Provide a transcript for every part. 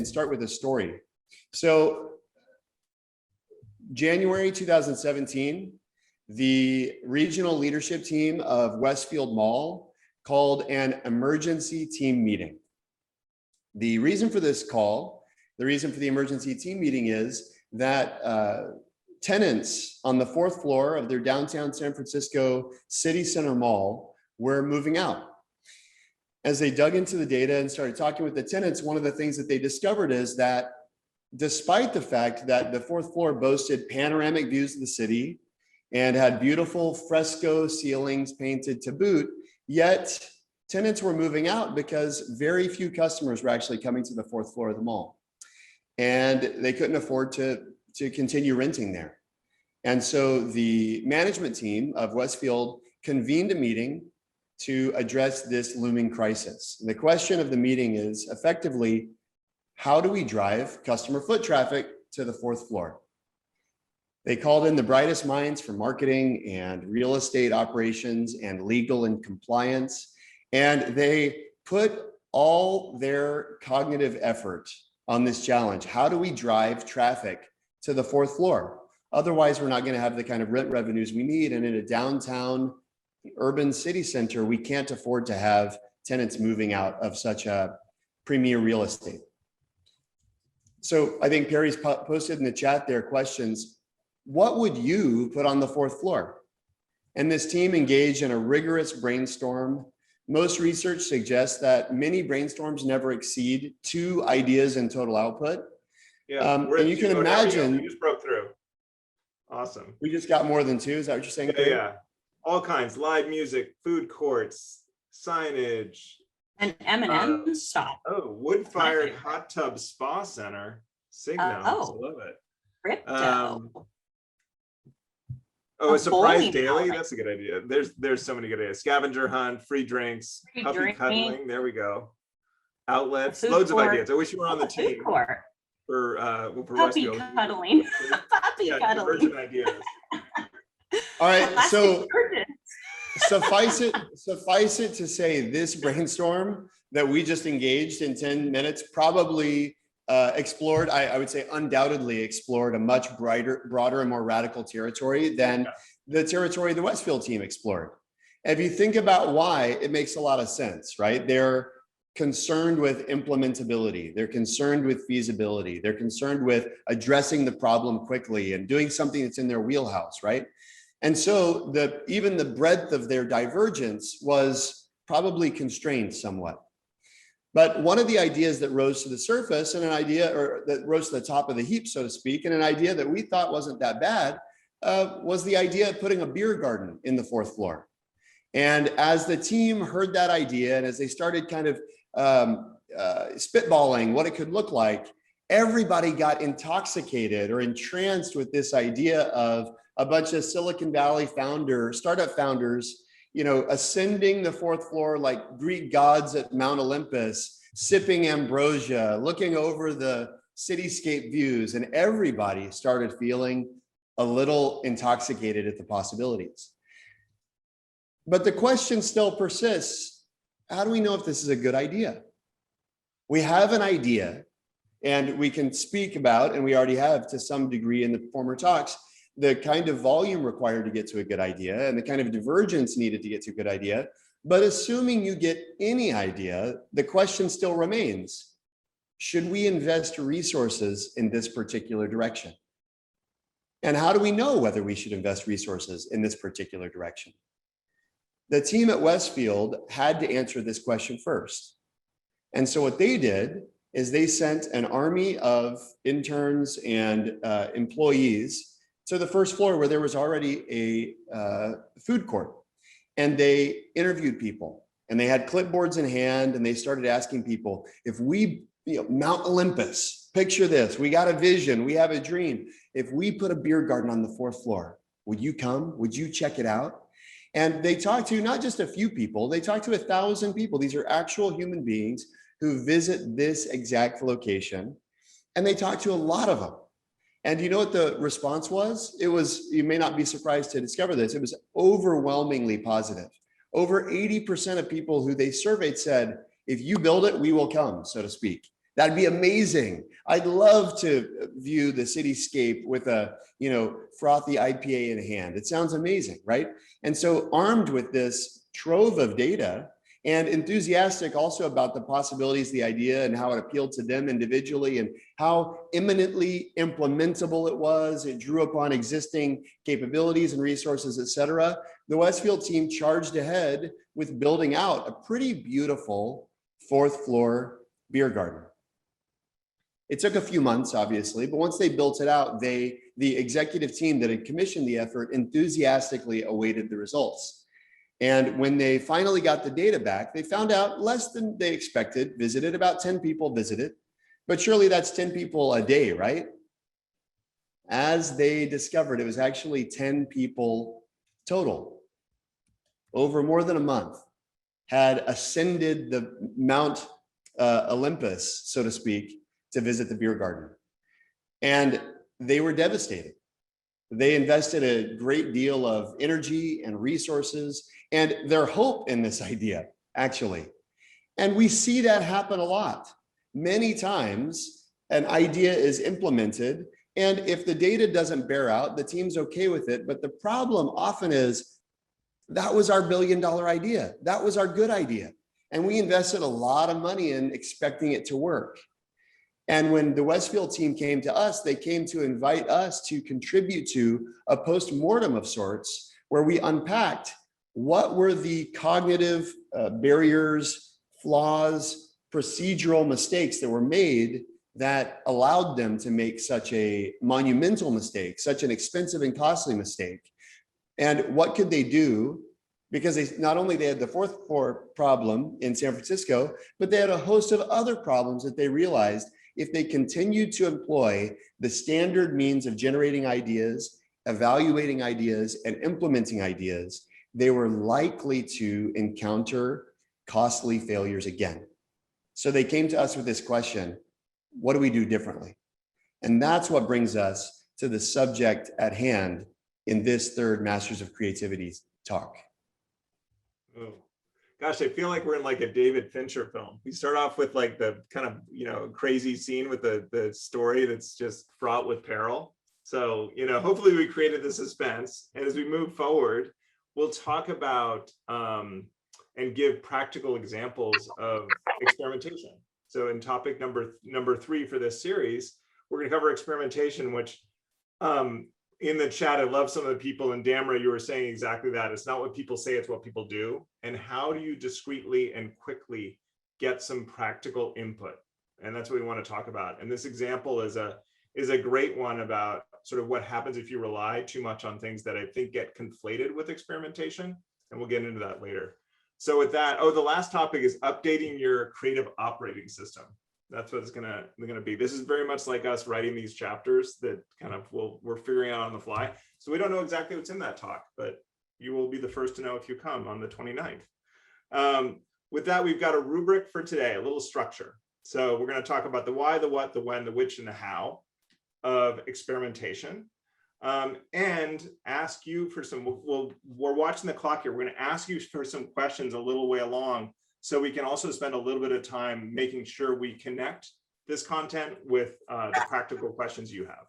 and start with a story. So January 2017, the regional leadership team of Westfield Mall called an emergency team meeting. The reason for this call, the reason for the emergency team meeting is that tenants on the 4th floor of their downtown San Francisco City Center Mall were moving out. As they dug into the data and started talking with the tenants, one of the things that they discovered is that despite the fact that the 4th floor boasted panoramic views of the city and had beautiful fresco ceilings painted to boot, yet tenants were moving out because very few customers were actually coming to the 4th floor of the mall. And they couldn't afford to continue renting there. And so the management team of Westfield convened a meeting to address this looming crisis. And the question of the meeting is effectively, how do we drive customer foot traffic to the 4th floor? They called in the brightest minds from marketing and real estate operations and legal and compliance, and they put all their cognitive effort on this challenge. How do we drive traffic to the 4th floor? Otherwise, we're not going to have the kind of rent revenues we need. And in a downtown urban city center, we can't afford to have tenants moving out of such a premier real estate. So I think Perry's posted in the chat there questions. What would you put on the 4th floor? And this team engaged in a rigorous brainstorm. Most research suggests that many brainstorms never exceed 2 ideas in total output. Yeah, and you can imagine. You just broke through. Awesome. We just got more than 2. Is that what you're saying? Yeah, yeah. All kinds, live music, food courts, signage. An M&M stop. Oh, wood-fired hot tub spa center. Signals, I love it. Crypto. A surprise daily. That's a good idea. There's so many good ideas. Scavenger hunt, free drinks, puppy cuddling. There we go. Outlets, loads of ideas. I wish you were on the team for puppy cuddling. Puppy cuddling. Conversion ideas. All right, so suffice it to say, this brainstorm that we just engaged in 10 minutes probably explored, I would say undoubtedly explored a much broader and more radical territory than the territory the Westfield team explored. And if you think about why, it makes a lot of sense, right? They're concerned with implementability. They're concerned with feasibility. They're concerned with addressing the problem quickly and doing something that's in their wheelhouse, right? And so even the breadth of their divergence was probably constrained somewhat. But one of the ideas that rose to the surface, and an idea, or that rose to the top of the heap, so to speak, and an idea that we thought wasn't that bad, was the idea of putting a beer garden in the 4th floor. And as the team heard that idea, and as they started kind of spitballing what it could look like, everybody got intoxicated or entranced with this idea of a bunch of Silicon Valley startup founders, ascending the 4th floor like Greek gods at Mount Olympus, sipping ambrosia, looking over the cityscape views, and everybody started feeling a little intoxicated at the possibilities. But the question still persists. How do we know if this is a good idea? We have an idea, and we can speak about, and we already have to some degree in the former talks, the kind of volume required to get to a good idea and the kind of divergence needed to get to a good idea. But assuming you get any idea, the question still remains, should we invest resources in this particular direction? And how do we know whether we should invest resources in this particular direction? The team at Westfield had to answer this question first. And so what they did is they sent an army of interns and employees to the 1st floor where there was already a food court. And they interviewed people, and they had clipboards in hand, and they started asking people, if we, Mount Olympus, picture this, we got a vision, we have a dream. If we put a beer garden on the 4th floor, would you come? Would you check it out? And they talked to not just a few people, they talked to 1,000 people. These are actual human beings who visit this exact location. And they talked to a lot of them. And you know what the response was? It was, you may not be surprised to discover this, it was overwhelmingly positive. Over 80% of people who they surveyed said, if you build it, we will come, so to speak. That'd be amazing. I'd love to view the cityscape with a, frothy IPA in hand. It sounds amazing, right? And so armed with this trove of data and enthusiastic also about the possibilities, the idea and how it appealed to them individually and how imminently implementable it was. It drew upon existing capabilities and resources, et cetera. The Westfield team charged ahead with building out a pretty beautiful 4th floor beer garden. It took a few months, obviously, but once they built it out, the executive team that had commissioned the effort enthusiastically awaited the results. And when they finally got the data back, they found out less than they expected visited. About 10 people visited, but surely that's 10 people a day, right? As they discovered, it was actually 10 people total over more than a month had ascended the Mount Olympus, so to speak, to visit the beer garden. And they were devastated. They invested a great deal of energy and resources and their hope in this idea, actually. And we see that happen a lot. Many times, an idea is implemented, and if the data doesn't bear out, the team's okay with it. But the problem often is, that was our billion-dollar idea. That was our good idea. And we invested a lot of money in expecting it to work. And when the Westfield team came to us, they came to invite us to contribute to a post-mortem of sorts, where we unpacked what were the cognitive barriers, flaws, procedural mistakes that were made that allowed them to make such a monumental mistake, such an expensive and costly mistake. And what could they do? Because they not only they had the 4th floor problem in San Francisco, but they had a host of other problems that they realized if they continued to employ the standard means of generating ideas, evaluating ideas, and implementing ideas, they were likely to encounter costly failures again. So they came to us with this question: what do we do differently? And that's what brings us to the subject at hand in this 3rd Masters of Creativity talk. Oh. Gosh, I feel like we're in like a David Fincher film. We start off with like the kind of, crazy scene with the story that's just fraught with peril. So, hopefully we created the suspense. And as we move forward, we'll talk about and give practical examples of experimentation. So in topic number 3 for this series, we're going to cover experimentation, which in the chat, I love some of the people, and Damra, you were saying exactly that. It's not what people say, it's what people do. And how do you discreetly and quickly get some practical input? And that's what we want to talk about. And this example is a great one about sort of what happens if you rely too much on things that I think get conflated with experimentation. And we'll get into that later. So with that, the last topic is updating your creative operating system. That's what it's gonna be. This is very much like us writing these chapters that kind of we're figuring out on the fly. So we don't know exactly what's in that talk, but you will be the first to know if you come on the 29th. With that, we've got a rubric for today, a little structure. So we're going to talk about the why, the what, the when, the which, and the how of experimentation, and ask you for some. We're watching the clock here. We're going to ask you for some questions a little way along, so we can also spend a little bit of time making sure we connect this content with the practical questions you have.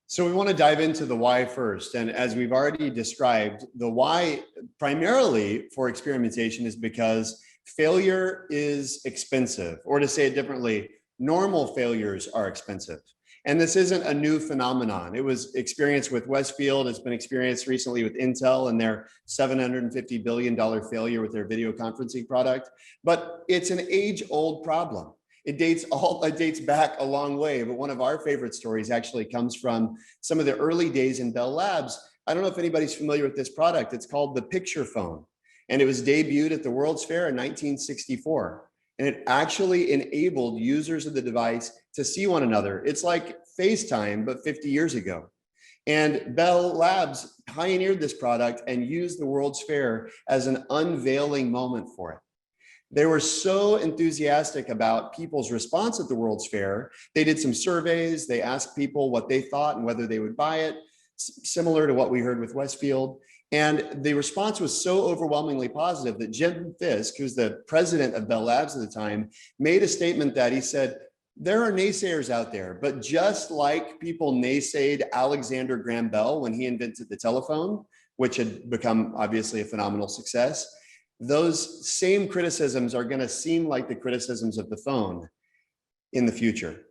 So we want to dive into the why first. And as we've already described, the why primarily for experimentation is because failure is expensive, or to say it differently, normal failures are expensive. And this isn't a new phenomenon. It was experienced with Westfield. It's been experienced recently with Intel and their $750 billion failure with their video conferencing product. But it's an age-old problem. It dates back a long way. But one of our favorite stories actually comes from some of the early days in Bell Labs. I don't know if anybody's familiar with this product. It's called the Picture Phone. And it was debuted at the World's Fair in 1964. And it actually enabled users of the device to see one another. It's like FaceTime, but 50 years ago. And Bell Labs pioneered this product and used the World's Fair as an unveiling moment for it. They were so enthusiastic about people's response at the World's Fair. They did some surveys. They asked people what they thought and whether they would buy it, similar to what we heard with Westfield. And the response was so overwhelmingly positive that Jim Fisk, who's the president of Bell Labs at the time, made a statement that he said, there are naysayers out there, but just like people naysayed Alexander Graham Bell when he invented the telephone, which had become obviously a phenomenal success, those same criticisms are going to seem like the criticisms of the phone in the future.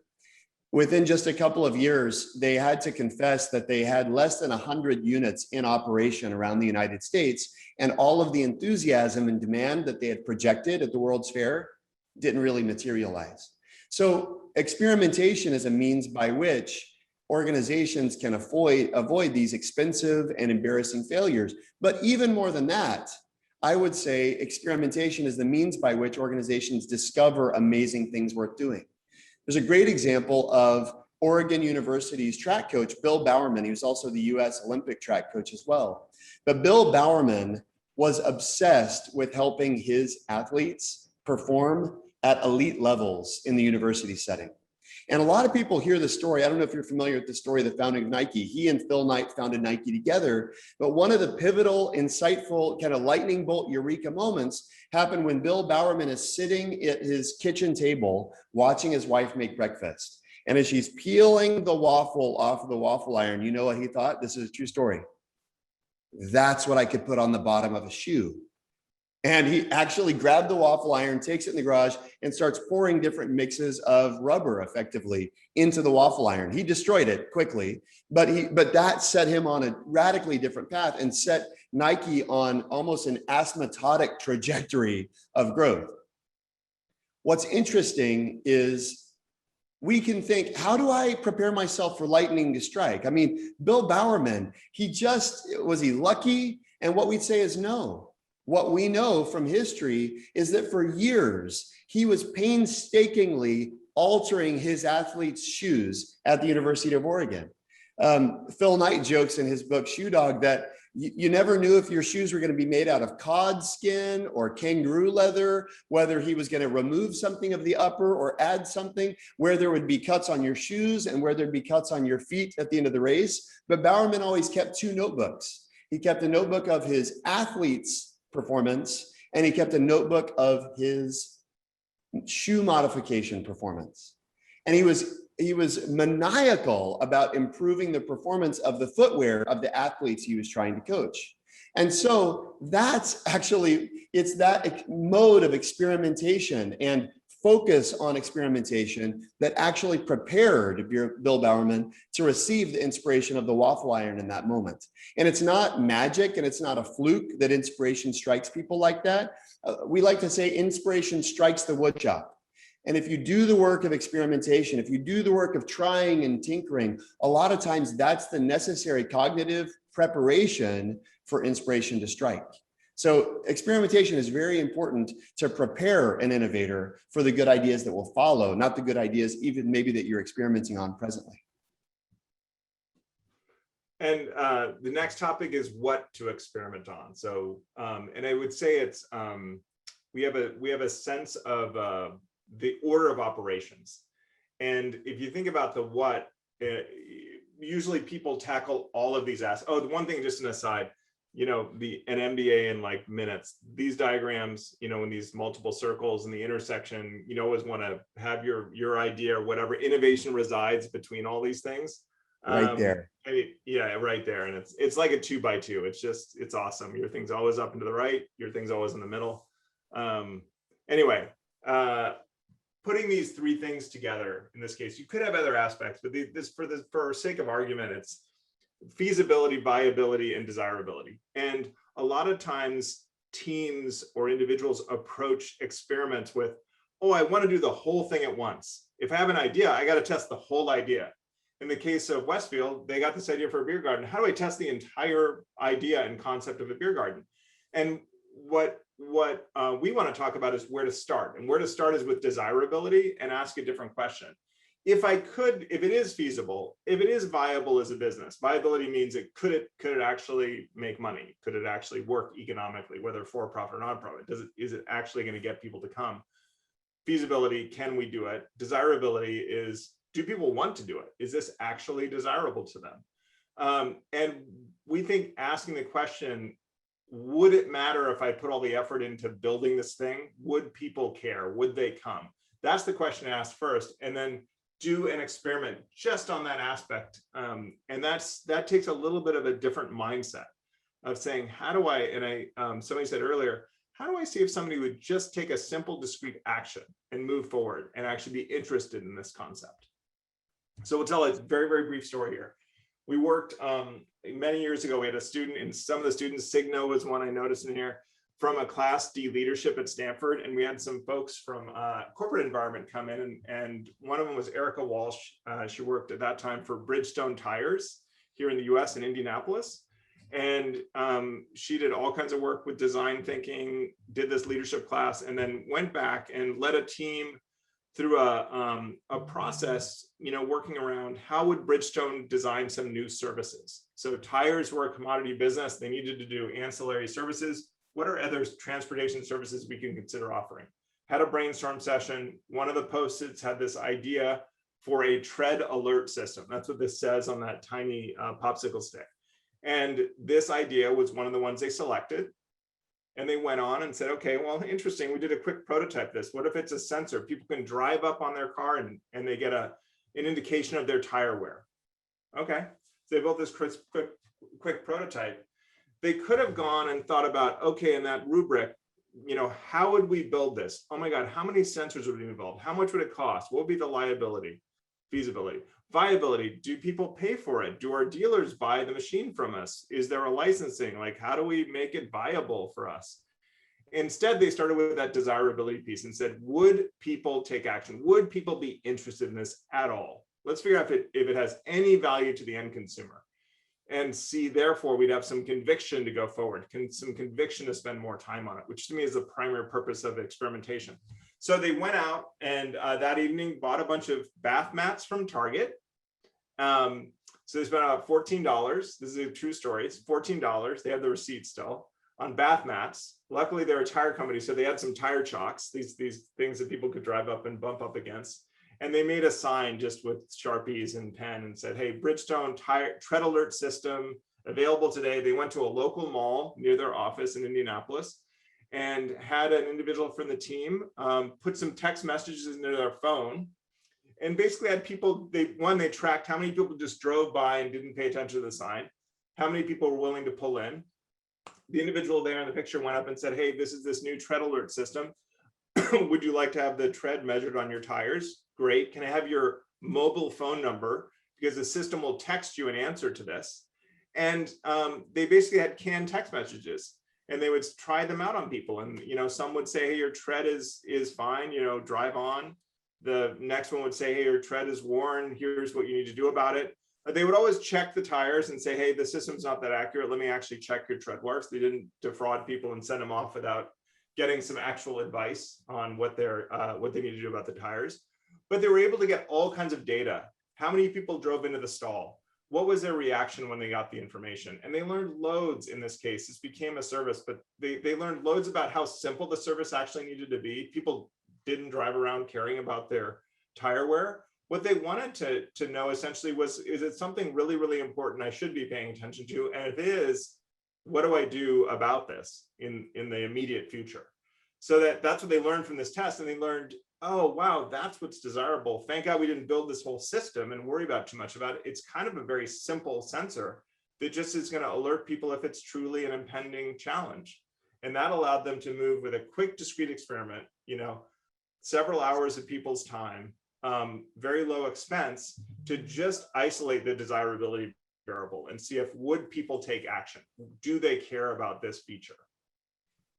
Within just a couple of years, they had to confess that they had less than 100 units in operation around the United States, and all of the enthusiasm and demand that they had projected at the World's Fair didn't really materialize. So experimentation is a means by which organizations can avoid these expensive and embarrassing failures. But even more than that, I would say experimentation is the means by which organizations discover amazing things worth doing. There's a great example of Oregon University's track coach, Bill Bowerman. He was also the US Olympic track coach as well. But Bill Bowerman was obsessed with helping his athletes perform at elite levels in the university setting. And a lot of people hear the story. I don't know if you're familiar with the story of the founding of Nike. He and Phil Knight founded Nike together. But one of the pivotal, insightful, kind of lightning bolt eureka moments happened when Bill Bowerman is sitting at his kitchen table watching his wife make breakfast. And as she's peeling the waffle off of the waffle iron, you know what he thought? This is a true story. That's what I could put on the bottom of a shoe. And he actually grabbed the waffle iron, takes it in the garage, and starts pouring different mixes of rubber effectively into the waffle iron. He destroyed it quickly, but that set him on a radically different path and set Nike on almost an asymptotic trajectory of growth. What's interesting is we can think, how do I prepare myself for lightning to strike? I mean, Bill Bowerman, was he lucky? And what we'd say is no. What we know from history is that for years, he was painstakingly altering his athletes' shoes at the University of Oregon. Phil Knight jokes in his book, Shoe Dog, that you never knew if your shoes were going to be made out of cod skin or kangaroo leather, whether he was going to remove something of the upper or add something, where there would be cuts on your shoes and where there'd be cuts on your feet at the end of the race. But Bowerman always kept two notebooks. He kept a notebook of his athletes' performance, and he kept a notebook of his shoe modification performance. And he was maniacal about improving the performance of the footwear of the athletes he was trying to coach. And so that's actually, it's that mode of experimentation and focus on experimentation that actually prepared Bill Bowerman to receive the inspiration of the waffle iron in that moment. And it's not magic, and it's not a fluke that inspiration strikes people like that. We like to say inspiration strikes the wood shop. And if you do the work of experimentation, if you do the work of trying and tinkering, a lot of times that's the necessary cognitive preparation for inspiration to strike. So experimentation is very important to prepare an innovator for the good ideas that will follow, not the good ideas even maybe that you're experimenting on presently. And the next topic is what to experiment on. So, and I would say it's, we have a sense of the order of operations. And if you think about the what, usually people tackle all of these aspects. Oh, the one thing, just an aside, you know, an MBA in like minutes, these diagrams, you know, in these multiple circles in the intersection, you always want to have your idea or whatever innovation resides between all these things. Right there. I mean, yeah, right there. And it's like a 2x2. It's awesome. Your thing's always up and to the right. Your thing's always in the middle. Anyway, putting these three things together, in this case, you could have other aspects, but for sake of argument, it's feasibility, viability, and desirability. And a lot of times teams or individuals approach experiments with, oh, I want to do the whole thing at once. If I have an idea, I got to test the whole idea. In the case of Westfield, they got this idea for a beer garden. How do I test the entire idea and concept of a beer garden? And what we want to talk about is where to start. And where to start is with desirability and ask a different question. If it is feasible, if it is viable as a business, viability means could it actually make money? Could it actually work economically, whether for profit or non-profit? Is it actually going to get people to come? Feasibility, can we do it? Desirability is, do people want to do it? Is this actually desirable to them? And we think asking the question, would it matter if I put all the effort into building this thing? Would people care? Would they come? That's the question to ask first, and then do an experiment just on that aspect. And that takes a little bit of a different mindset of saying, how do I, and somebody said earlier, how do I see if somebody would just take a simple discrete action and move forward and actually be interested in this concept? So we'll tell a very, very brief story here. We worked many years ago, we had a student, and some of the students, Signo was one I noticed in here, from a class D leadership at Stanford. And we had some folks from corporate environment come in, and one of them was Erica Walsh. She worked at that time for Bridgestone Tires here in the US in Indianapolis. And she did all kinds of work with design thinking, did this leadership class, and then went back and led a team through a process, working around how would Bridgestone design some new services. So tires were a commodity business. They needed to do ancillary services. What are other transportation services we can consider offering? Had a brainstorm session. One of the post-its had this idea for a tread alert system. That's what this says on that tiny popsicle stick. And this idea was one of the ones they selected. And they went on and said, okay, well, interesting. We did a quick prototype of this. What if it's a sensor? People can drive up on their car and they get an indication of their tire wear. Okay, so they built this quick prototype. They could have gone and thought about, okay, in that rubric, how would we build this? Oh my God, how many sensors would be involved? How much would it cost? What would be the liability? Feasibility. Viability, do people pay for it? Do our dealers buy the machine from us? Is there a licensing? Like, how do we make it viable for us? Instead, they started with that desirability piece and said, would people take action? Would people be interested in this at all? Let's figure out if it has any value to the end consumer. And see, therefore, we'd have some conviction to go forward, some conviction to spend more time on it, which to me is the primary purpose of experimentation. So they went out and that evening bought a bunch of bath mats from Target. So they spent about $14. This is a true story. It's $14. They have the receipt still on bath mats. Luckily, they're a tire company, so they had some tire chocks, these things that people could drive up and bump up against. And they made a sign just with Sharpies and pen and said, hey, Bridgestone tread alert system available today. They went to a local mall near their office in Indianapolis and had an individual from the team put some text messages into their phone and basically had people, they tracked how many people just drove by and didn't pay attention to the sign, how many people were willing to pull in. The individual there in the picture went up and said, hey, this is this new tread alert system. Would you like to have the tread measured on your tires? Great. Can I have your mobile phone number? Because the system will text you an answer to this. And they basically had canned text messages and they would try them out on people. And, some would say, hey, your tread is fine, drive on. The next one would say, hey, your tread is worn. Here's what you need to do about it. But they would always check the tires and say, hey, the system's not that accurate. Let me actually check your tread wear. So they didn't defraud people and send them off without getting some actual advice on what they need to do about the tires. But they were able to get all kinds of data. How many people drove into the stall? What was their reaction when they got the information? And they learned loads in this case. This became a service, but they learned loads about how simple the service actually needed to be. People didn't drive around caring about their tire wear. What they wanted to know essentially was, is it something really, really important I should be paying attention to? And if it is, what do I do about this in the immediate future? So that's what they learned from this test. And they learned, oh, wow, that's what's desirable. Thank God we didn't build this whole system and worry about too much about it. It's kind of a very simple sensor that just is going to alert people if it's truly an impending challenge. And that allowed them to move with a quick, discrete experiment, several hours of people's time, very low expense, to just isolate the desirability variable and see if would people take action? Do they care about this feature?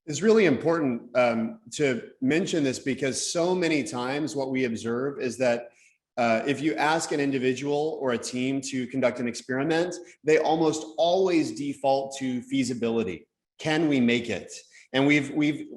It's really important to mention this because so many times what we observe is that if you ask an individual or a team to conduct an experiment, they almost always default to feasibility. Can we make it? And we've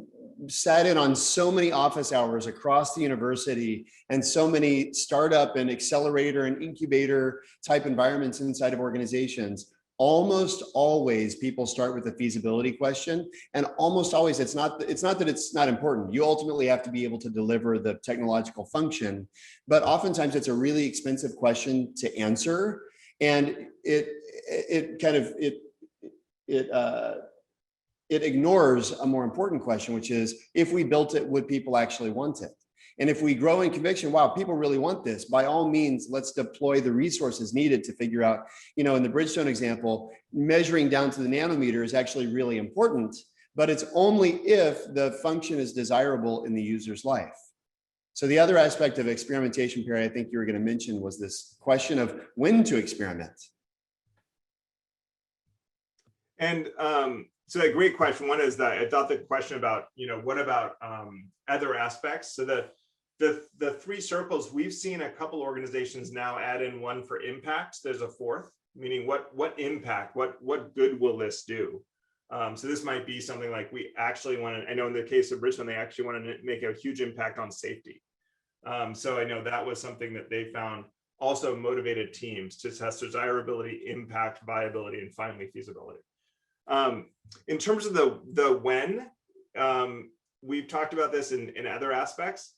sat in on so many office hours across the university and so many startup and accelerator and incubator type environments inside of organizations. Almost always people start with a feasibility question, and almost always it's not that it's not important. You ultimately have to be able to deliver the technological function, but oftentimes it's a really expensive question to answer. And it ignores a more important question, which is, if we built it, would people actually want it? And if we grow in conviction, wow, people really want this, by all means, let's deploy the resources needed to figure out, in the Bridgestone example, measuring down to the nanometer is actually really important, but it's only if the function is desirable in the user's life. So the other aspect of experimentation, Perry, I think you were going to mention, was this question of when to experiment. And so a great question. One is that I thought the question about, what about other aspects? So the three circles, we've seen a couple organizations now add in one for impact. There's a fourth, meaning what impact, what good will this do? So this might be something like, we actually want to, I know in the case of Bridgestone, they actually want to make a huge impact on safety. So I know that was something that they found also motivated teams to test desirability, impact, viability, and finally feasibility. In terms of the when, we've talked about this in other aspects.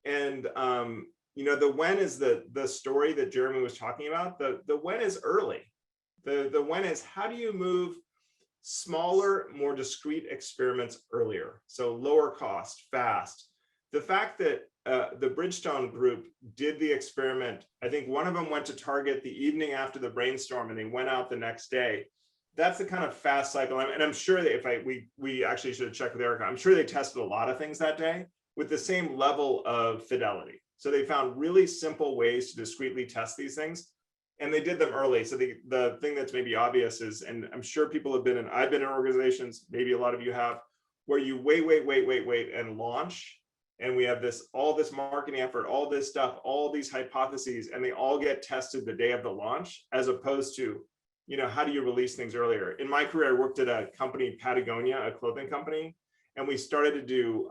And the when is the story that Jeremy was talking about. The when is early. The when is, how do you move smaller, more discrete experiments earlier? So lower cost, fast. The fact that the Bridgestone group did the experiment, I think one of them went to Target the evening after the brainstorm and they went out the next day. That's the kind of fast cycle. And I'm sure that we actually should have checked with Erica. I'm sure they tested a lot of things that day with the same level of fidelity. So they found really simple ways to discreetly test these things, and they did them early. So the thing that's maybe obvious is, and I'm sure people have been I've been in organizations, maybe a lot of you have, where you wait and launch. And we have all this marketing effort, all this stuff, all these hypotheses, and they all get tested the day of the launch, as opposed to, how do you release things earlier? In my career, I worked at a company, Patagonia, a clothing company, and we started to do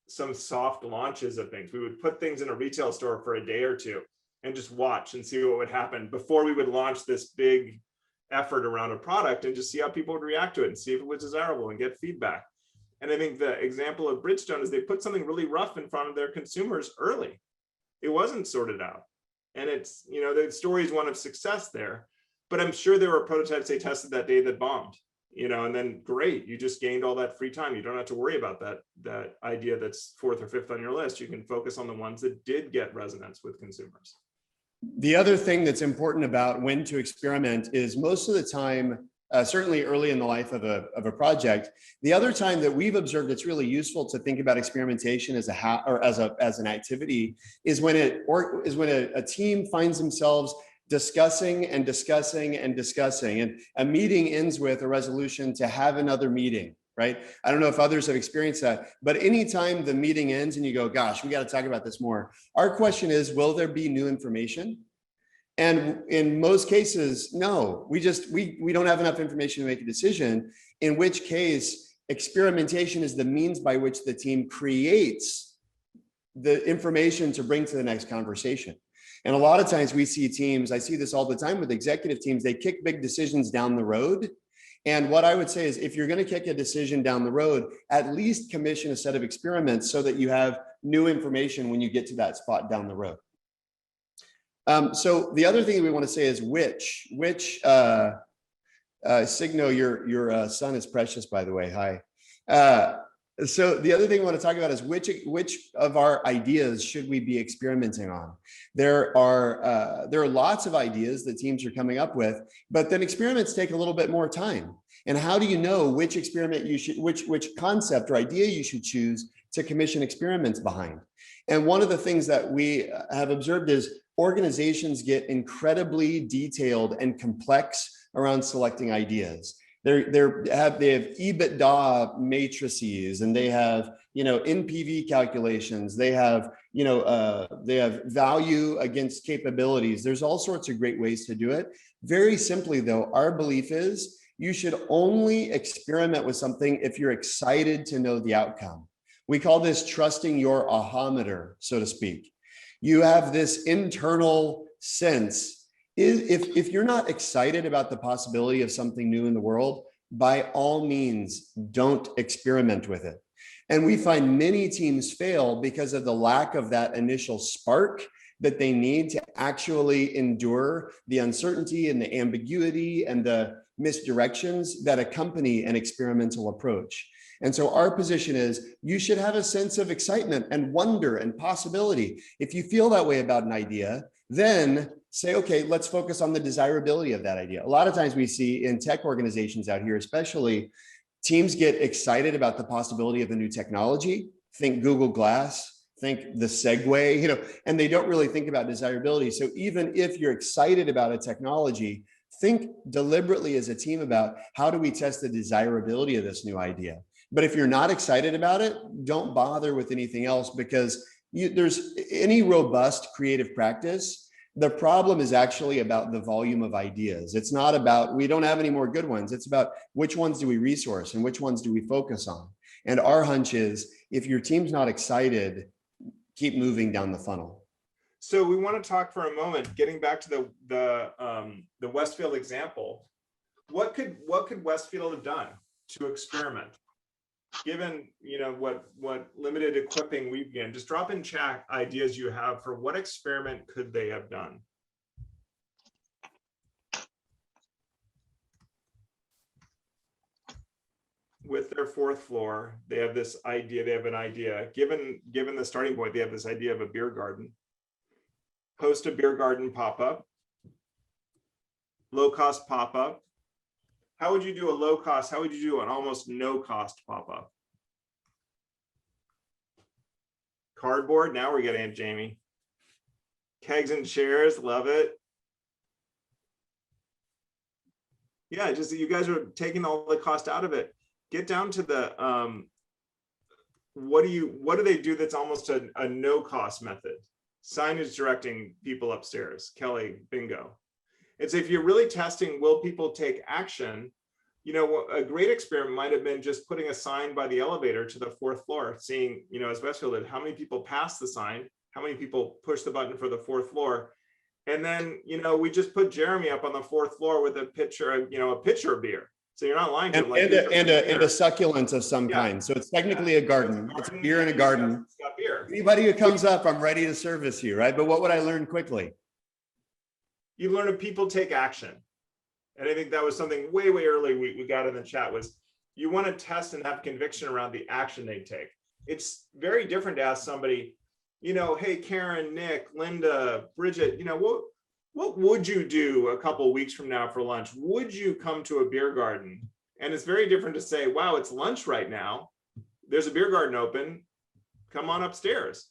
some soft launches of things. We would put things in a retail store for a day or two and just watch and see what would happen before we would launch this big effort around a product, and just see how people would react to it and see if it was desirable and get feedback. And I think the example of Bridgestone is they put something really rough in front of their consumers early. It wasn't sorted out. And it's, the story is one of success there, but I'm sure there were prototypes they tested that day that bombed, and then great, you just gained all that free time. You don't have to worry about that idea that's fourth or fifth on your list. You can focus on the ones that did get resonance with consumers. The other thing that's important about when to experiment is, most of the time, certainly early in the life of a project, the other time that we've observed it's really useful to think about experimentation as an activity is when a team finds themselves discussing, and a meeting ends with a resolution to have another meeting, right? I don't know if others have experienced that, but anytime the meeting ends and you go, gosh, we got to talk about this more, our question is, will there be new information? And in most cases, no, we don't have enough information to make a decision, in which case experimentation is the means by which the team creates the information to bring to the next conversation. And a lot of times we see teams, I see this all the time with executive teams, they kick big decisions down the road. And what I would say is, if you're going to kick a decision down the road, at least commission a set of experiments so that you have new information when you get to that spot down the road. So the other thing we want to say is which Signo, your son is precious, by the way. Hi. So the other thing I want to talk about is which of our ideas should we be experimenting on? There are lots of ideas that teams are coming up with, but then experiments take a little bit more time. And how do you know which experiment you should, which concept or idea you should choose to commission experiments behind? And one of the things that we have observed is organizations get incredibly detailed and complex around selecting ideas. They have EBITDA matrices, and they have NPV calculations. They have value against capabilities. There's all sorts of great ways to do it. Very simply, though, our belief is you should only experiment with something if you're excited to know the outcome. We call this trusting your aha-meter, so to speak. You have this internal sense. If you're not excited about the possibility of something new in the world, by all means, don't experiment with it. And we find many teams fail because of the lack of that initial spark that they need to actually endure the uncertainty and the ambiguity and the misdirections that accompany an experimental approach. And so our position is you should have a sense of excitement and wonder and possibility. If you feel that way about an idea, then say, okay, let's focus on the desirability of that idea. A lot of times we see in tech organizations out here, especially, teams get excited about the possibility of a new technology. Think Google Glass, think the Segway, and they don't really think about desirability. So even if you're excited about a technology, think deliberately as a team about how do we test the desirability of this new idea. But if you're not excited about it, don't bother with anything else, because there's any robust creative practice. The problem is actually about the volume of ideas. It's not about, we don't have any more good ones. It's about which ones do we resource and which ones do we focus on. And our hunch is if your team's not excited, keep moving down the funnel. So we want to talk for a moment, getting back to the Westfield example. What could Westfield have done to experiment? Given what limited equipping we've given, just drop in chat ideas you have for what experiment could they have done. With their fourth floor, they have this idea. They have an idea. Given the starting point, they have this idea of a beer garden. Host a beer garden pop-up. Low-cost pop-up. How would you do a low cost? How would you do an almost no cost pop-up? Cardboard, now we're getting it, Jamie. Kegs and chairs, love it. Yeah, just you guys are taking all the cost out of it. Get down to the, what do they do that's almost a no cost method? Signage directing people upstairs. Kelly, bingo. It's if you're really testing, will people take action? A great experiment might have been just putting a sign by the elevator to the fourth floor, seeing, as Westfield did, how many people pass the sign, how many people push the button for the fourth floor. And then, we just put Jeremy up on the fourth floor with a pitcher, a pitcher of beer. So you're not lying to him. And a succulent of some kind. So it's technically a garden. It's beer in a garden. Anybody who comes up, I'm ready to service you, right? But what would I learn quickly? You learn if people take action. And I think that was something way early we got in the chat was you want to test and have conviction around the action they take. It's very different to ask somebody, hey, Karen, Nick, Linda, Bridget, what would you do a couple of weeks from now for lunch? Would you come to a beer garden? And it's very different to say, wow, it's lunch right now. There's a beer garden open. Come on upstairs.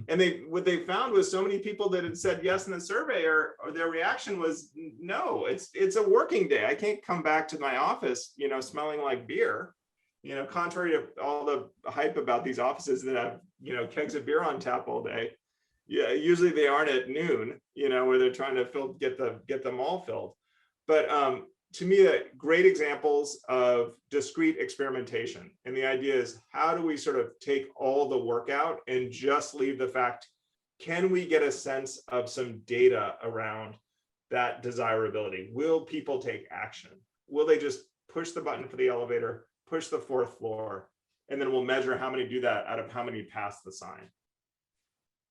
And what they found was so many people that had said yes in the survey, or their reaction was no. It's a working day. I can't come back to my office, smelling like beer. Contrary to all the hype about these offices that have kegs of beer on tap all day. Yeah, usually they aren't at noon, where they're trying to get them all filled. But to me, great examples of discrete experimentation. And the idea is, how do we sort of take all the work out and just leave the fact, can we get a sense of some data around that desirability? Will people take action? Will they just push the button for the elevator, push the fourth floor, and then we'll measure how many do that out of how many pass the sign?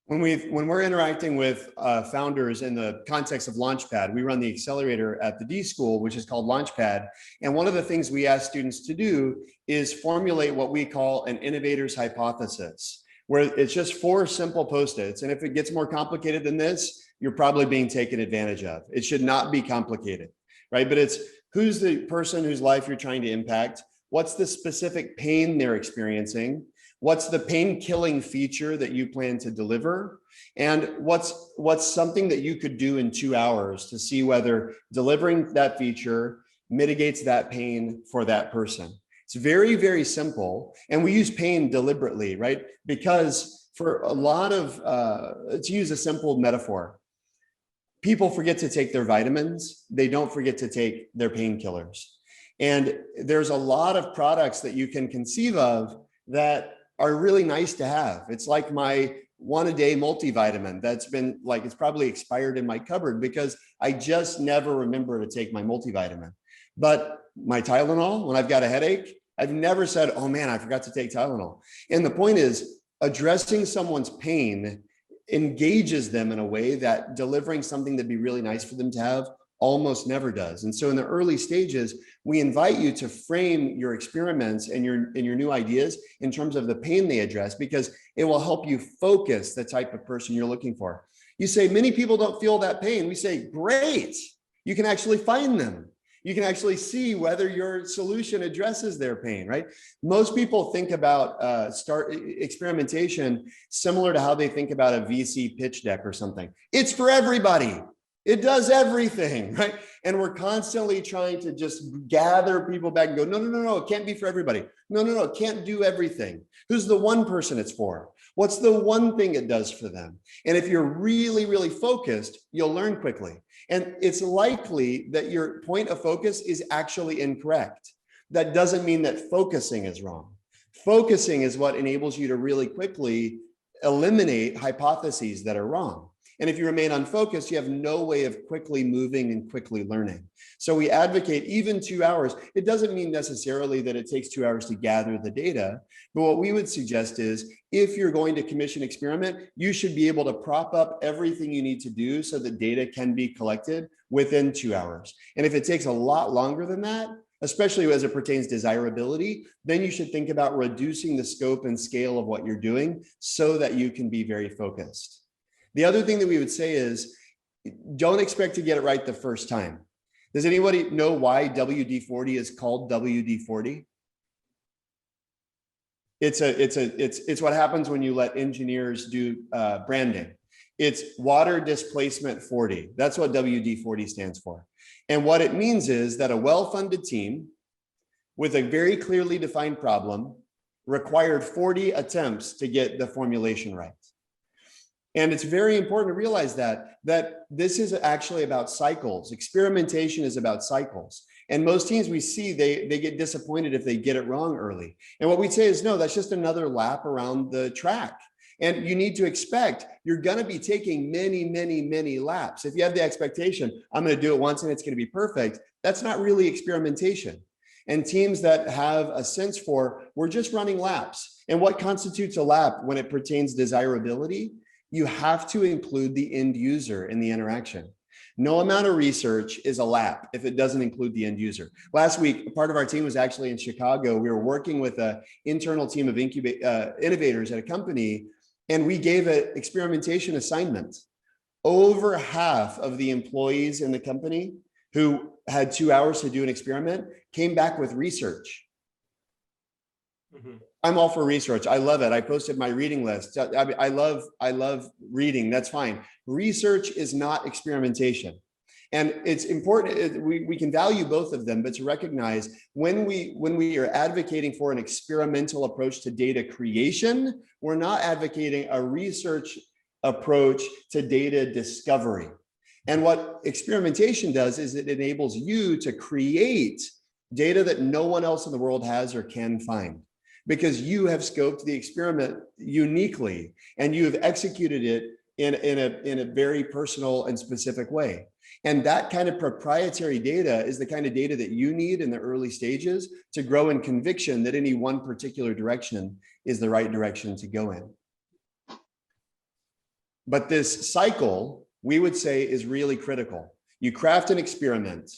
When we're interacting with founders in the context of Launchpad, we run the accelerator at the D.school, which is called Launchpad. And one of the things we ask students to do is formulate what we call an innovator's hypothesis, where it's just 4 simple Post-its. And if it gets more complicated than this, you're probably being taken advantage of. It should not be complicated, right? But it's who's the person whose life you're trying to impact? What's the specific pain they're experiencing? What's the pain-killing feature that you plan to deliver? And what's something that you could do in 2 hours to see whether delivering that feature mitigates that pain for that person? It's very, very simple. And we use pain deliberately, right? Because for a lot of, to use a simple metaphor, people forget to take their vitamins. They don't forget to take their painkillers. And there's a lot of products that you can conceive of that are really nice to have. It's like my 1-a-day multivitamin that's been like, it's probably expired in my cupboard because I just never remember to take my multivitamin. But my Tylenol, when I've got a headache, I've never said, oh man, I forgot to take Tylenol. And the point is, addressing someone's pain engages them in a way that delivering something that'd be really nice for them to have almost never does. And so in the early stages, we invite you to frame your experiments and your new ideas in terms of the pain they address, because it will help you focus the type of person you're looking for. You say, many people don't feel that pain. We say, great, you can actually find them. You can actually see whether your solution addresses their pain, right? Most people think about experimentation similar to how they think about a VC pitch deck or something. It's for everybody. It does everything, right? And we're constantly trying to just gather people back and go, no, it can't be for everybody. No, it can't do everything. Who's the one person it's for? What's the one thing it does for them? And if you're really, really focused, you'll learn quickly. And it's likely that your point of focus is actually incorrect. That doesn't mean that focusing is wrong. Focusing is what enables you to really quickly eliminate hypotheses that are wrong. And if you remain unfocused, you have no way of quickly moving and quickly learning. So we advocate even 2 hours. It doesn't mean necessarily that it takes 2 hours to gather the data, but what we would suggest is if you're going to commission experiment, you should be able to prop up everything you need to do so that data can be collected within 2 hours. And if it takes a lot longer than that, especially as it pertains to desirability, then you should think about reducing the scope and scale of what you're doing so that you can be very focused. The other thing that we would say is don't expect to get it right the first time. Does anybody know why WD40 is called WD40? It's what happens when you let engineers do branding. It's water displacement 40. That's what WD40 stands for. And what it means is that a well-funded team with a very clearly defined problem required 40 attempts to get the formulation right. And it's very important to realize that this is actually about cycles. Experimentation is about cycles. And most teams we see, they get disappointed if they get it wrong early. And what we say is, no, that's just another lap around the track. And you need to expect you're going to be taking many laps. If you have the expectation, I'm going to do it once and it's going to be perfect, that's not really experimentation. And teams that have a sense for, we're just running laps. And what constitutes a lap when it pertains to desirability? You have to include the end user in the interaction. No amount of research is a lap if it doesn't include the end user. Last week, part of our team was actually in Chicago. We were working with an internal team of innovators at a company, and we gave an experimentation assignment. Over half of the employees in the company who had 2 hours to do an experiment came back with research. Mm-hmm. I'm all for research. I love it. I posted my reading list. I love reading. That's fine. Research is not experimentation. And it's important, we can value both of them, but to recognize when we are advocating for an experimental approach to data creation, we're not advocating a research approach to data discovery. And what experimentation does is it enables you to create data that no one else in the world has or can find, because you have scoped the experiment uniquely and you have executed it in a very personal and specific way. And that kind of proprietary data is the kind of data that you need in the early stages to grow in conviction that any one particular direction is the right direction to go in. But this cycle, we would say, is really critical. You craft an experiment,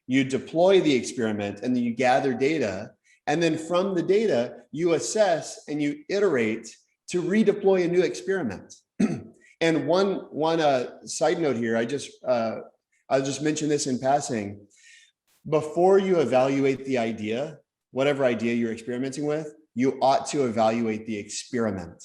you deploy the experiment, and then you gather data. And then from the data, you assess and you iterate to redeploy a new experiment. And one side note here, I'll just mention this in passing. Before you evaluate the idea, whatever idea you're experimenting with, you ought to evaluate the experiment.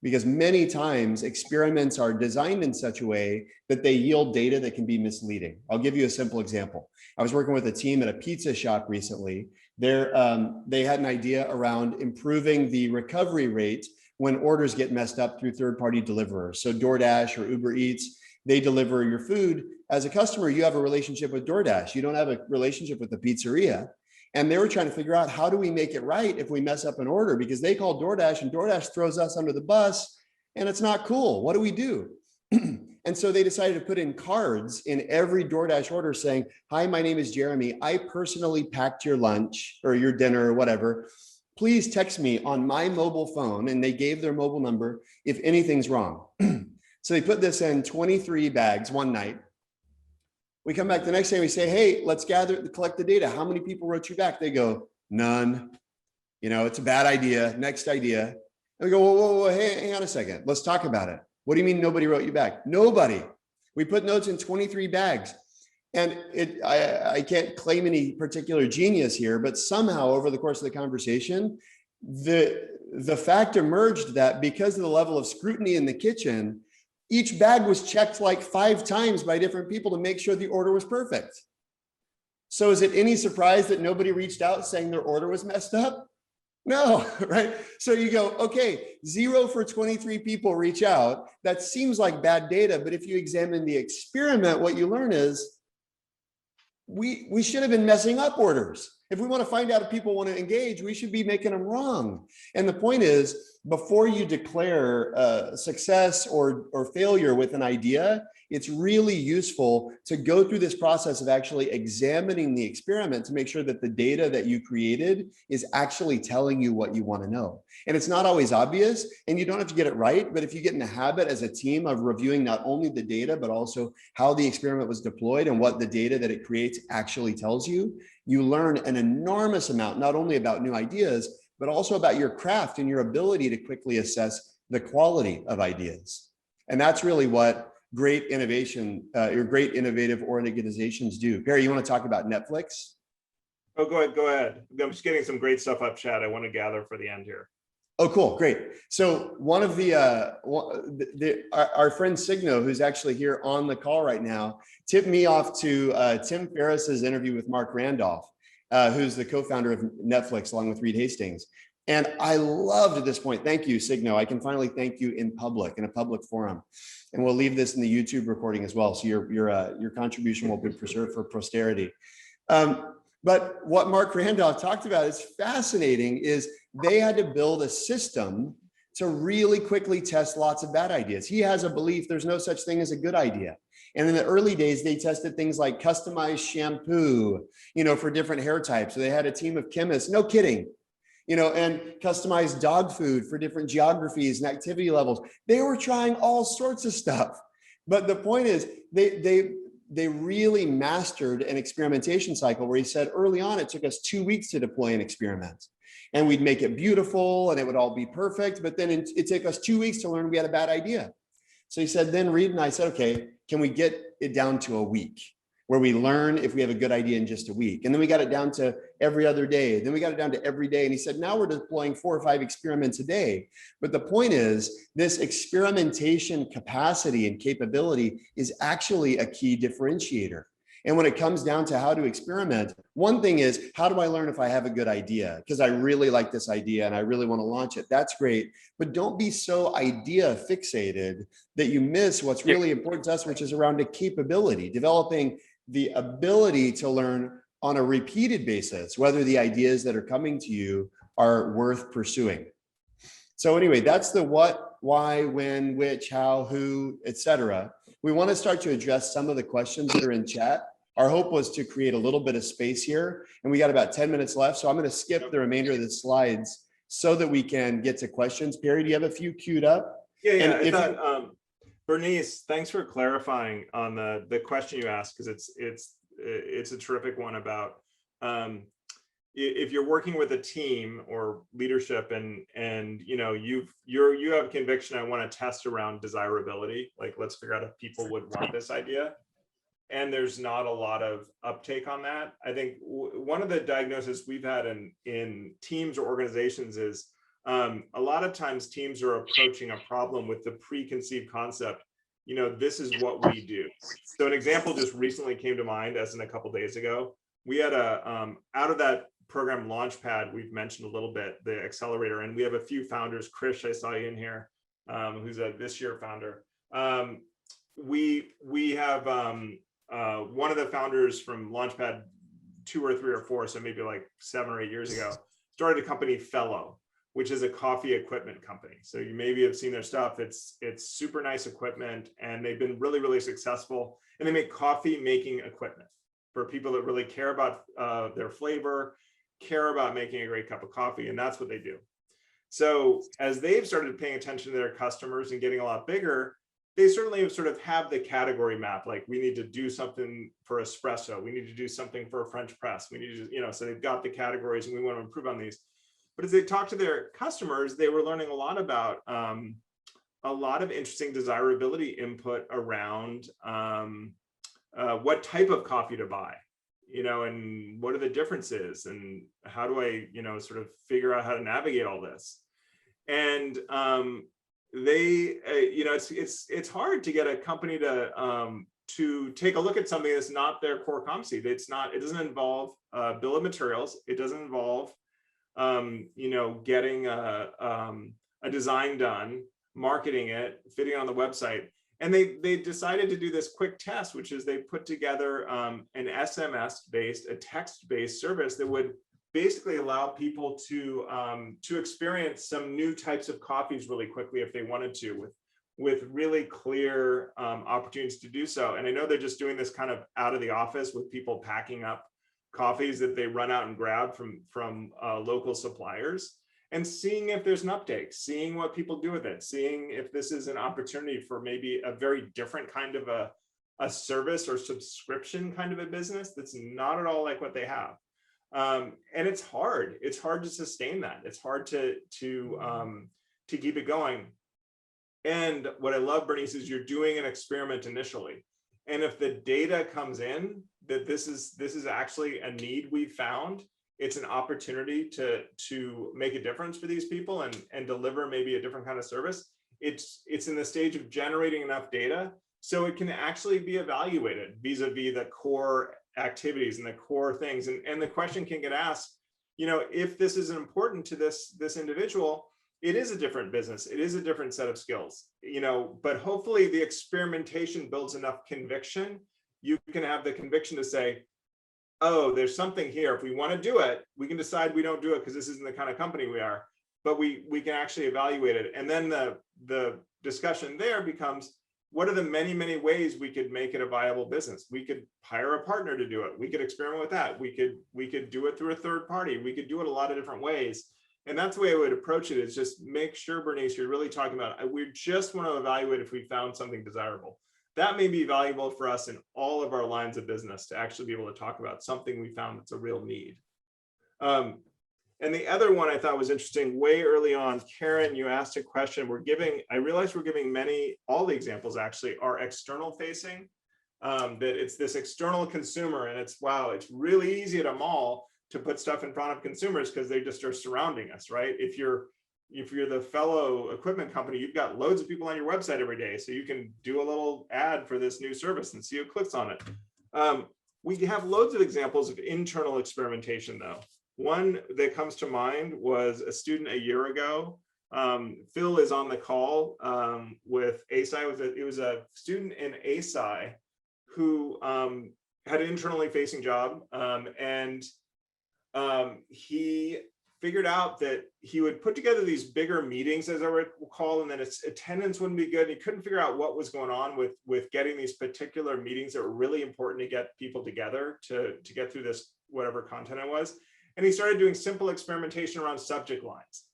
Because many times experiments are designed in such a way that they yield data that can be misleading. I'll give you a simple example. I was working with a team at a pizza shop recently. They had an idea around improving the recovery rate when orders get messed up through third-party deliverers. So DoorDash or Uber Eats, they deliver your food. As a customer, you have a relationship with DoorDash. You don't have a relationship with the pizzeria. And they were trying to figure out, how do we make it right if we mess up an order? Because they call DoorDash and DoorDash throws us under the bus and it's not cool. What do we do? And so they decided to put in cards in every DoorDash order saying, hi, my name is Jeremy. I personally packed your lunch or your dinner or whatever. Please text me on my mobile phone. And they gave their mobile number if anything's wrong. So they put this in 23 bags one night. We come back the next day, we say, hey, let's collect the data. How many people wrote you back? They go, none. You know, it's a bad idea. Next idea. And we go, whoa, hey, hang on a second. Let's talk about it. What do you mean nobody wrote you back? Nobody. We put notes in 23 bags. And I can't claim any particular genius here, but somehow over the course of the conversation, the fact emerged that because of the level of scrutiny in the kitchen, each bag was checked like 5 times by different people to make sure the order was perfect. So is it any surprise that nobody reached out saying their order was messed up? No, right? So you go, okay, 0 for 23 people reach out. That seems like bad data, but if you examine the experiment, what you learn is we should have been messing up orders. If we want to find out if people want to engage, we should be making them wrong. And the point is, before you declare success or failure with an idea, it's really useful to go through this process of actually examining the experiment to make sure that the data that you created is actually telling you what you want to know. And it's not always obvious, and you don't have to get it right, but if you get in the habit as a team of reviewing not only the data, but also how the experiment was deployed and what the data that it creates actually tells you, you learn an enormous amount, not only about new ideas, but also about your craft and your ability to quickly assess the quality of ideas. And that's really what great innovation, or great innovative organizations do. Perry, you want to talk about Netflix? Oh, go ahead. I'm just getting some great stuff up, chat. I want to gather for the end here. Oh, cool, great. So one of our friend Signo, who's actually here on the call right now, tipped me off to Tim Ferriss's interview with Mark Randolph, who's the co-founder of Netflix, along with Reed Hastings. And I loved this point. Thank you, Signo. I can finally thank you in public, in a public forum. And we'll leave this in the YouTube recording as well. So your contribution will be preserved for posterity. But what Mark Randolph talked about is fascinating, is they had to build a system to really quickly test lots of bad ideas. He has a belief there's no such thing as a good idea. And in the early days, they tested things like customized shampoo, for different hair types. So they had a team of chemists, no kidding, and customized dog food for different geographies and activity levels. They were trying all sorts of stuff. But the point is, they really mastered an experimentation cycle where he said early on, it took us 2 weeks to deploy an experiment. And we'd make it beautiful and it would all be perfect. But then it took us 2 weeks to learn we had a bad idea. So he said, then Reed and I said, okay, can we get it down to a week where we learn if we have a good idea in just a week? And then we got it down to every other day. Then we got it down to every day. And he said, now we're deploying 4 or 5 experiments a day. But the point is, this experimentation capacity and capability is actually a key differentiator. And when it comes down to how to experiment, one thing is, how do I learn if I have a good idea? Because I really like this idea and I really want to launch it. That's great. But don't be so idea fixated that you miss what's really important to us, which is around a capability, developing the ability to learn on a repeated basis, whether the ideas that are coming to you are worth pursuing. So anyway, that's the what, why, when, which, how, who, etc. We want to start to address some of the questions that are in chat. Our hope was to create a little bit of space here, and we got about 10 minutes left. So I'm going to skip the remainder of the slides so that we can get to questions. Perry, do you have a few queued up? Yeah. I thought, Bernice, thanks for clarifying on the question you asked, because it's a terrific one about if you're working with a team or leadership and you have conviction, I want to test around desirability, like let's figure out if people would want this idea, and there's not a lot of uptake on that. I think one of the diagnoses we've had in teams or organizations is a lot of times teams are approaching a problem with the preconceived concept, this is what we do. So an example just recently came to mind as in a couple days ago. We had out of that program Launchpad, we've mentioned a little bit, the accelerator, and we have a few founders. Krish, I saw you in here, who's a this year founder. We have one of the founders from Launchpad 2 or 3 or 4, so maybe like 7 or 8 years ago, started a company Fellow, which is a coffee equipment company. So you maybe have seen their stuff. It's super nice equipment, and they've been really, really successful. And they make coffee making equipment for people that really care about their flavor, care about making a great cup of coffee, and that's what they do. So as they've started paying attention to their customers and getting a lot bigger, they certainly sort of have the category map, like we need to do something for espresso, we need to do something for a French press, we need to, you know, so they've got the categories and we want to improve on these. But as they talk to their customers, they were learning a lot about a lot of interesting desirability input around what type of coffee to buy, you know, and what are the differences and how do I, you know, sort of figure out how to navigate all this. And they, you know, it's hard to get a company to take a look at something that's not their core competency. It doesn't involve bill of materials. It doesn't involve, you know, getting a design done, marketing it, fitting it on the website. And they decided to do this quick test, which is they put together an SMS-based, a text-based service that would basically allow people to experience some new types of coffees really quickly if they wanted to, with really clear opportunities to do so. And I know they're just doing this kind of out of the office with people packing up coffees that they run out and grab from local suppliers, and seeing if there's an uptake, seeing what people do with it, seeing if this is an opportunity for maybe a very different kind of a service or subscription kind of a business that's not at all like what they have. And it's hard to sustain that. It's hard to keep it going. And what I love, Bernice, is you're doing an experiment initially. And if the data comes in that this is actually a need we found, it's an opportunity to make a difference for these people and deliver maybe a different kind of service. It's in the stage of generating enough data so it can actually be evaluated vis-a-vis the core activities and the core things. And the question can get asked, you know, if this is important to this individual, it is a different business. It is a different set of skills, you know, but hopefully the experimentation builds enough conviction. You can have the conviction to say, oh, there's something here. If we want to do it, we can decide we don't do it because this isn't the kind of company we are, but we can actually evaluate it. And then the discussion there becomes, what are the many, many ways we could make it a viable business? We could hire a partner to do it. We could experiment with that. We could do it through a third party. We could do it a lot of different ways. And that's the way I would approach it, is just make sure, Bernice, you're really talking about, we just want to evaluate if we found something desirable. That may be valuable for us in all of our lines of business to actually be able to talk about something we found that's a real need. And the other one I thought was interesting, way early on, Karen, you asked a question. I realized we're giving all the examples actually are external facing, that it's this external consumer, and it's, wow, it's really easy at a mall to put stuff in front of consumers because they just are surrounding us, right? If you're the fellow equipment company, you've got loads of people on your website every day, so you can do a little ad for this new service and see who clicks on it. We have loads of examples of internal experimentation though. One that comes to mind was a student a year ago. Phil is on the call with ASI. It was a student in ASI who had an internally facing job, and he figured out that he would put together these bigger meetings, as I recall, and then its attendance wouldn't be good. He couldn't figure out what was going on with getting these particular meetings that were really important to get people together to get through this, whatever content it was. And he started doing simple experimentation around subject lines.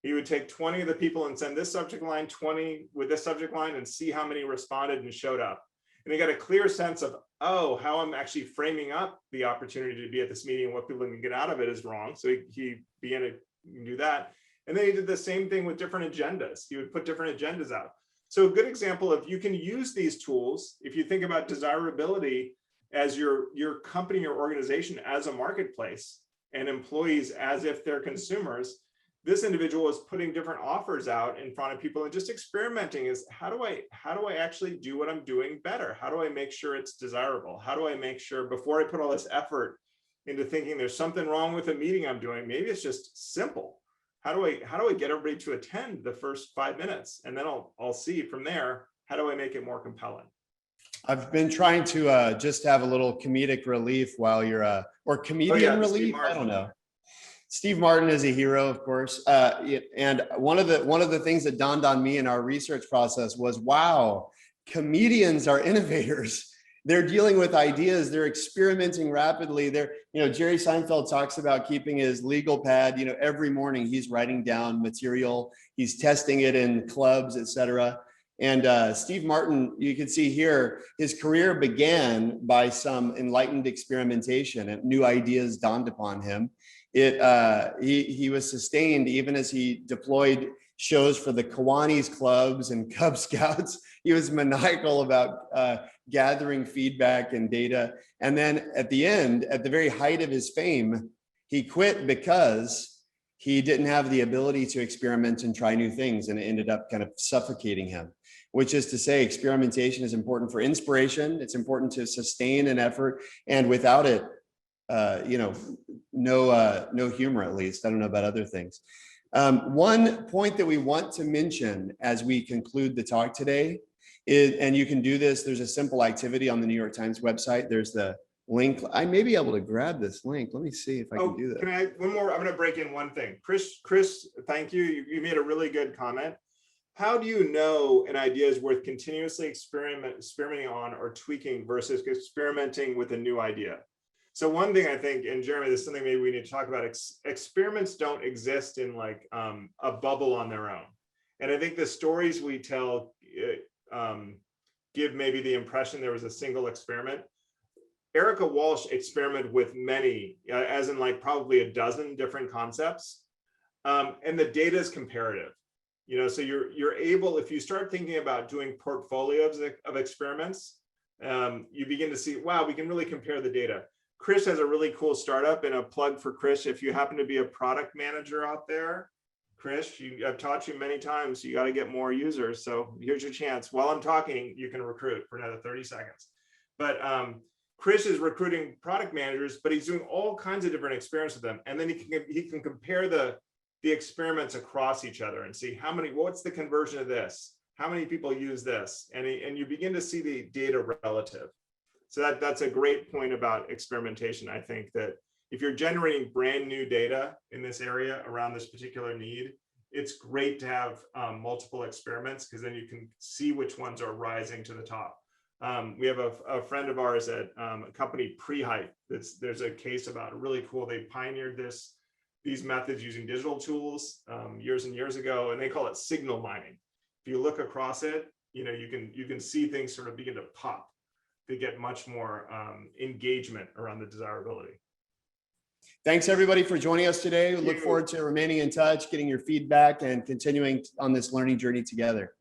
He would take 20 of the people and send this subject line, 20 with this subject line, and see how many responded and showed up. And he got a clear sense of, oh, how I'm actually framing up the opportunity to be at this meeting and what people can get out of it is wrong. So he began to do that. And then he did the same thing with different agendas. He would put different agendas out. So a good example of, you can use these tools if you think about desirability as your company or organization as a marketplace, and employees as if they're consumers. This individual is putting different offers out in front of people and just experimenting, is how do I actually do what I'm doing better? How do I make sure it's desirable? How do I make sure, before I put all this effort into thinking there's something wrong with a meeting I'm doing, maybe it's just simple. How do I get everybody to attend the first 5 minutes? And then I'll see from there, how do I make it more compelling? I've been trying to just have a little comedic relief while you're or comedian relief. I don't know. Steve Martin is a hero, of course. And one of the things that dawned on me in our research process was, wow, comedians are innovators. They're dealing with ideas. They're experimenting rapidly. Jerry Seinfeld talks about keeping his legal pad. Every morning he's writing down material. He's testing it in clubs, etc. And Steve Martin, you can see here, his career began by some enlightened experimentation and new ideas dawned upon him. He was sustained even as he deployed shows for the Kiwanis clubs and Cub Scouts. He was maniacal about gathering feedback and data. And then at the end, at the very height of his fame, he quit because he didn't have the ability to experiment and try new things, and it ended up kind of suffocating him. Which is to say, experimentation is important for inspiration. It's important to sustain an effort, and without it, no humor, at least. I don't know about other things. One point that we want to mention as we conclude the talk today is, and you can do this, there's a simple activity on the New York Times website. There's the link. I may be able to grab this link. Let me see if I can do that. Can I, one more, I'm going to break in one thing. Chris, thank you. You made a really good comment. How do you know an idea is worth continuously experimenting on or tweaking versus experimenting with a new idea? So one thing I think, and Jeremy, this is something maybe we need to talk about, experiments don't exist in like a bubble on their own. And I think the stories we tell give maybe the impression there was a single experiment. Erica Walsh experimented with many, as in like probably a dozen different concepts. And the data is comparative. So you're able, if you start thinking about doing portfolios of experiments, you begin to see, wow, we can really compare the data. Chris has a really cool startup, and a plug for Chris. If you happen to be a product manager out there, Chris, I've taught you many times, you got to get more users. So here's your chance. While I'm talking, you can recruit for another 30 seconds. But Chris is recruiting product managers, but he's doing all kinds of different experiments with them. And then he can compare the experiments across each other and see what's the conversion of this? How many people use this? And you begin to see the data relative. So that's a great point about experimentation. I think that if you're generating brand new data in this area around this particular need, it's great to have multiple experiments, because then you can see which ones are rising to the top. We have a friend of ours at a company, Pre-Hype. There's a case about really cool. They pioneered these methods using digital tools years and years ago, and they call it signal mining. If you look across it, you can see things sort of begin to pop to get much more engagement around the desirability. Thanks everybody for joining us today. We look forward to remaining in touch, getting your feedback, and continuing on this learning journey together.